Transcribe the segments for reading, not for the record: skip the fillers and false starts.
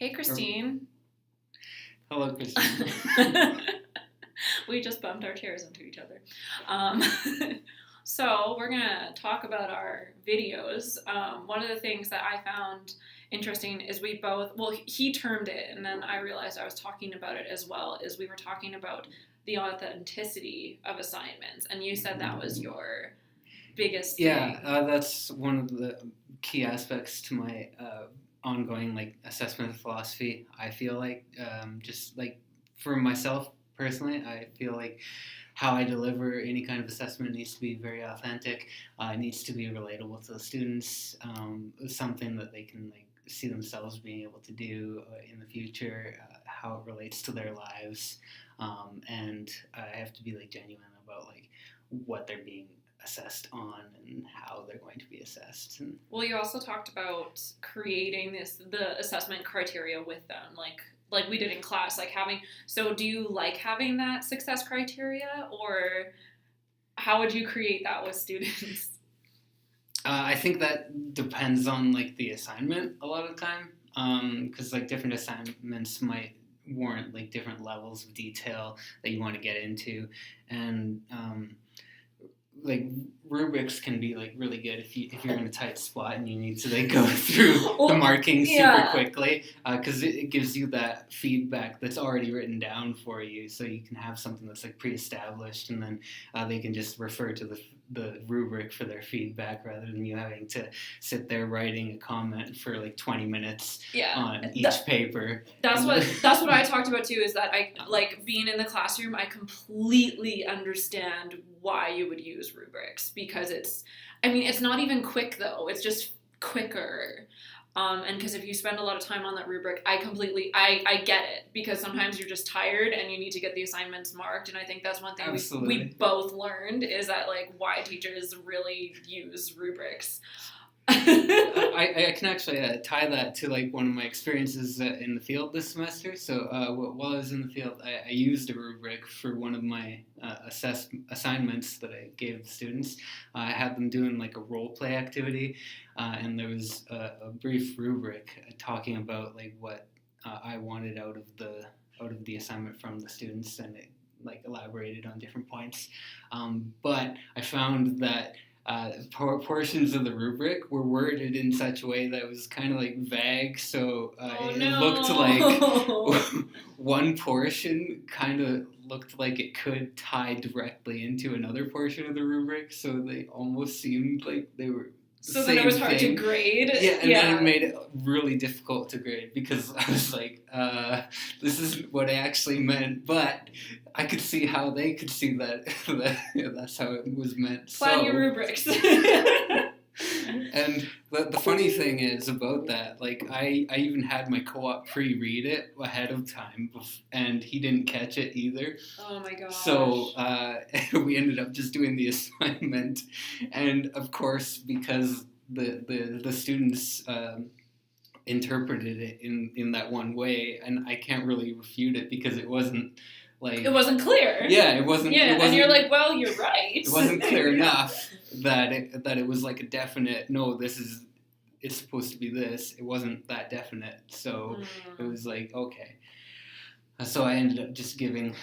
Hey, Christine. Hello, Christine. We just bumped our chairs into each other. Um, so we're going to talk about our videos. One of the things that I found interesting is he termed it, and then I realized I was talking about it as well, is we were talking about the authenticity of assignments, and you said that was your biggest thing. Yeah, that's one of the key aspects to my ongoing assessment philosophy. I feel like just like for myself personally, I feel like how I deliver any kind of assessment needs to be very authentic. It needs to be relatable to the students, something that they can see themselves being able to do in the future, how it relates to their lives, and I have to be genuine about what they're being assessed on and how they're going to be assessed. Well, you also talked about creating the assessment criteria with them, like we did in class, so do you like having that success criteria, or how would you create that with students? I think that depends on the assignment a lot of the time, because different assignments might warrant different levels of detail that you want to get into, and rubrics can be really good if you're in a tight spot and you need to go through the marking super quickly, because it gives you that feedback that's already written down for you, so you can have something that's pre-established, and then they can just refer to the rubric for their feedback rather than you having to sit there writing a comment for 20 minutes on each paper. That's what I talked about too, is that I being in the classroom. I completely understand why you would use rubrics, because it's not even quick though, it's just quicker, and because if you spend a lot of time on that rubric, I get it, because sometimes you're just tired and you need to get the assignments marked, and I think that's one thing we both learned, is that why teachers really use rubrics. I can actually tie that to one of my experiences in the field this semester. So while I was in the field, I used a rubric for one of my assignments that I gave the students. I had them doing a role play activity, and there was a brief rubric talking about what I wanted out of the assignment from the students, and it elaborated on different points. But I found that portions of the rubric were worded in such a way that it was kind of vague, so looked like one portion kind of looked like it could tie directly into another portion of the rubric, so they almost seemed like they were so then it was hard to grade. Then it made it really difficult to grade, because I was this isn't what I actually meant, but I could see how they could see that that's how it was meant. Plan your rubrics. And the funny thing is about that, I even had my co-op pre-read it ahead of time, and he didn't catch it either. Oh my gosh. So we ended up just doing the assignment, and of course, because the students interpreted it in that one way, and I can't really refute it because it wasn't it wasn't clear. Yeah, it wasn't. Yeah, it wasn't, and you're well, you're right. It wasn't clear enough that it was a definite, no, it's supposed to be this. It wasn't that definite, so it was okay. So I ended up just giving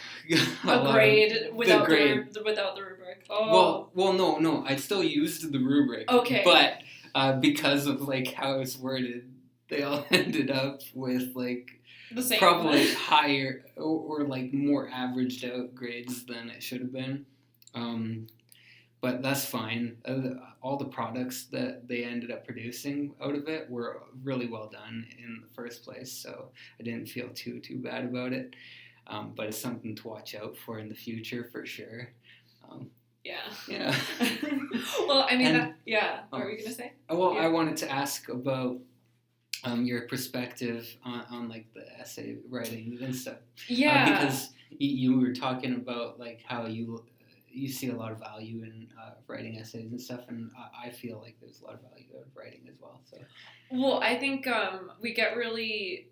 a grade without the rubric. Oh. Well, no, I still used the rubric. Okay. But because of how it's worded, they all ended up with the same, probably higher or more averaged out grades than it should have been. But that's fine. All the products that they ended up producing out of it were really well done in the first place, so I didn't feel too bad about it. But it's something to watch out for in the future for sure. Yeah. Well, what were you gonna say? Well, I wanted to ask about your perspective on the essay writing and stuff. Yeah. Because you were talking about how you see a lot of value in writing essays and stuff, and I feel there's a lot of value out of writing as well. So. Well, I think we get really